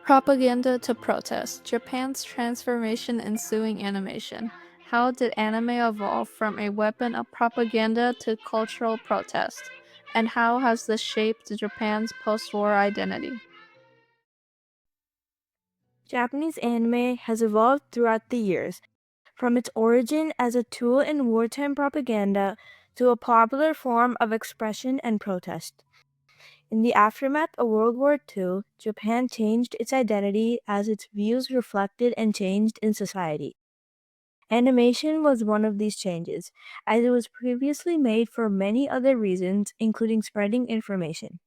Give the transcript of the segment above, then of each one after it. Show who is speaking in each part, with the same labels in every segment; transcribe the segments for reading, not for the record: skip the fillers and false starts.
Speaker 1: Propaganda to protest. Japan's transformation ensuing animation. How did anime evolve from a weapon of propaganda to cultural protest? And how has this shaped Japan's post-war identity?
Speaker 2: Japanese anime has evolved throughout the years, from its origin as a tool in wartime propaganda to a popular form of expression and protest. In the aftermath of World War II, Japan changed its identity as its views reflected and changed in society. Animation was one of these changes, as it was previously made for many other reasons, including spreading information.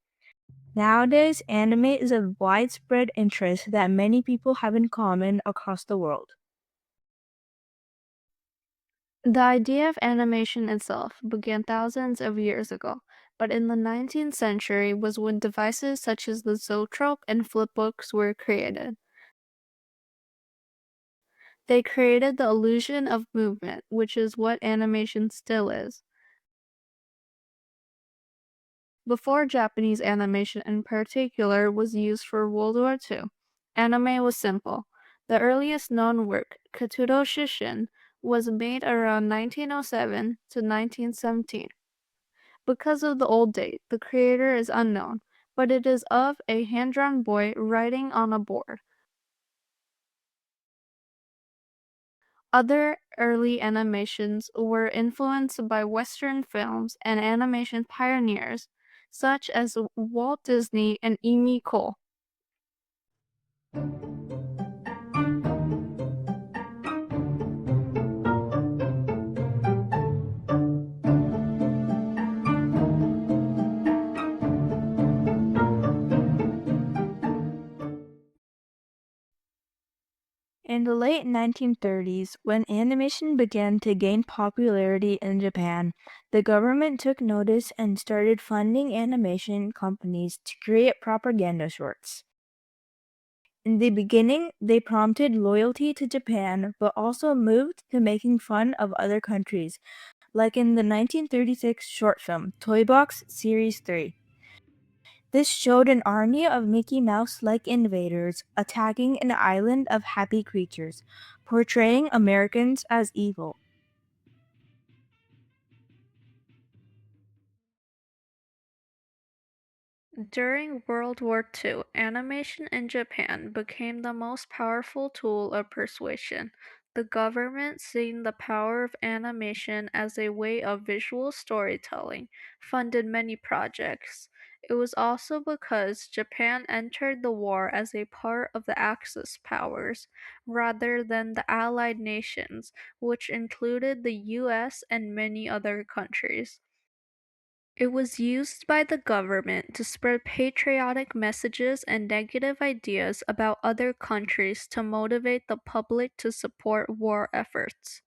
Speaker 2: Nowadays, anime is a widespread interest that many people have in common across the world.
Speaker 1: The idea of animation itself began thousands of years ago, but in the 19th century was when devices such as the zoetrope and flipbooks were created. They created the illusion of movement, which is what animation still is. Before Japanese animation in particular was used for World War II, anime was simple. The earliest known work, Katuro Shishin, was made around 1907 to 1917. Because of the old date, the creator is unknown, but it is of a hand-drawn boy writing on a board. Other early animations were influenced by Western films and animation pioneers such as Walt Disney and Amy Cole.
Speaker 2: In the late 1930s, when animation began to gain popularity in Japan, the government took notice and started funding animation companies to create propaganda shorts. In the beginning, they prompted loyalty to Japan, but also moved to making fun of other countries, like in the 1936 short film Toy Box Series 3. This showed an army of Mickey Mouse-like invaders attacking an island of happy creatures, portraying Americans as evil.
Speaker 1: During World War II, animation in Japan became the most powerful tool of persuasion. The government, seeing the power of animation as a way of visual storytelling, funded many projects. It was also because Japan entered the war as a part of the Axis powers, rather than the Allied nations, which included the US and many other countries. It was used by the government to spread patriotic messages and negative ideas about other countries to motivate the public to support war efforts.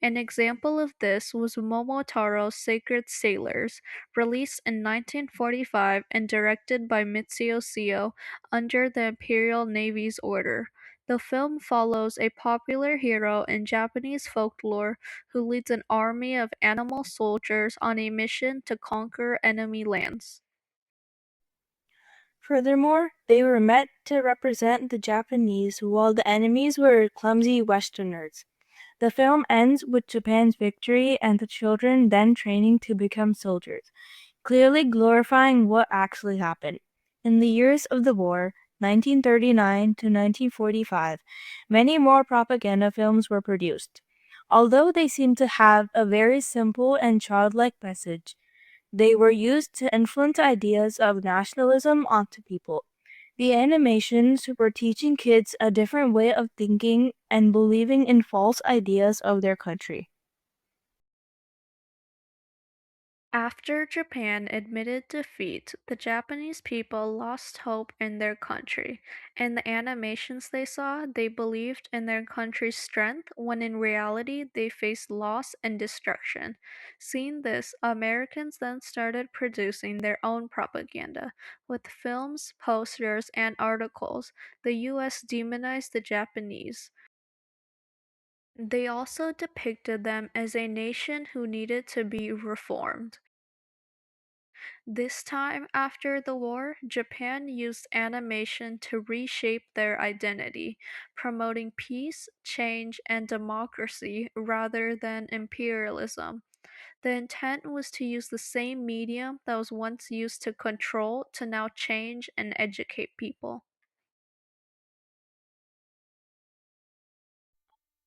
Speaker 1: An example of this was Momotaro's Sacred Sailors, released in 1945 and directed by Mitsuo Seo under the Imperial Navy's order. The film follows a popular hero in Japanese folklore who leads an army of animal soldiers on a mission to conquer enemy lands.
Speaker 2: Furthermore, they were meant to represent the Japanese while the enemies were clumsy Westerners. The film ends with Japan's victory and the children then training to become soldiers, clearly glorifying what actually happened. In the years of the war, 1939 to 1945, many more propaganda films were produced. Although they seem to have a very simple and childlike message, they were used to influence ideas of nationalism onto people. The animations were teaching kids a different way of thinking and believing in false ideas of their country.
Speaker 1: After Japan admitted defeat, the Japanese people lost hope in their country. In the animations they saw, they believed in their country's strength when in reality they faced loss and destruction. Seeing this, Americans then started producing their own propaganda. With films, posters, and articles, the US demonized the Japanese. They also depicted them as a nation who needed to be reformed. This time after the war, Japan used animation to reshape their identity, promoting peace, change, and democracy rather than imperialism. The intent was to use the same medium that was once used to control to now change and educate people.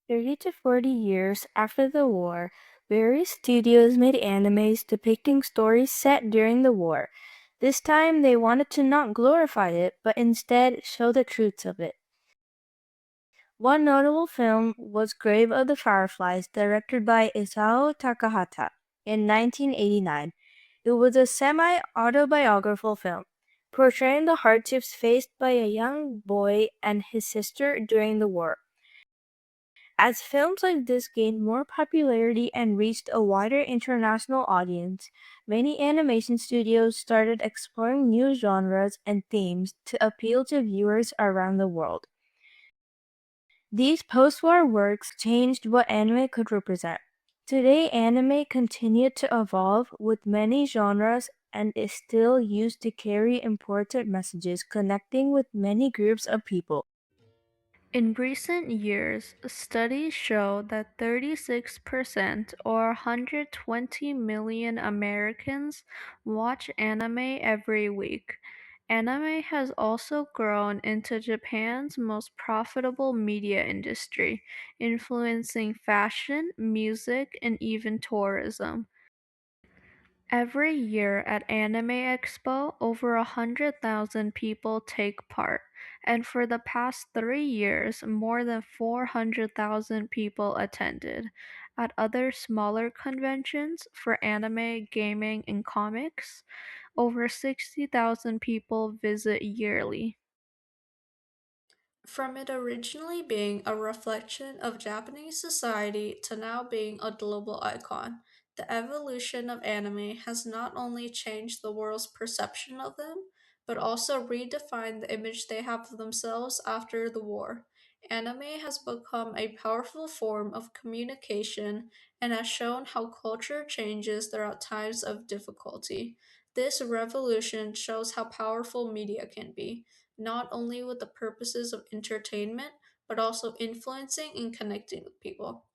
Speaker 2: 30 to 40 years after the war, various studios made animes depicting stories set during the war. This time they wanted to not glorify it, but instead show the truths of it. One notable film was Grave of the Fireflies, directed by Isao Takahata in 1989. It was a semi-autobiographical film, portraying the hardships faced by a young boy and his sister during the war. As films like this gained more popularity and reached a wider international audience, many animation studios started exploring new genres and themes to appeal to viewers around the world. These post-war works changed what anime could represent. Today, anime continued to evolve with many genres and is still used to carry important messages connecting with many groups of people.
Speaker 1: In recent years, studies show that 36% or 120 million Americans watch anime every week. Anime has also grown into Japan's most profitable media industry, influencing fashion, music, and even tourism. Every year at Anime Expo, over 100,000 people take part, and for the past 3 years, more than 400,000 people attended. At other smaller conventions for anime, gaming, and comics, over 60,000 people visit yearly. From it originally being a reflection of Japanese society to now being a global icon, the evolution of anime has not only changed the world's perception of them, but also redefined the image they have of themselves after the war. Anime has become a powerful form of communication and has shown how culture changes throughout times of difficulty. This revolution shows how powerful media can be not only with the purposes of entertainment, but also influencing and connecting with people.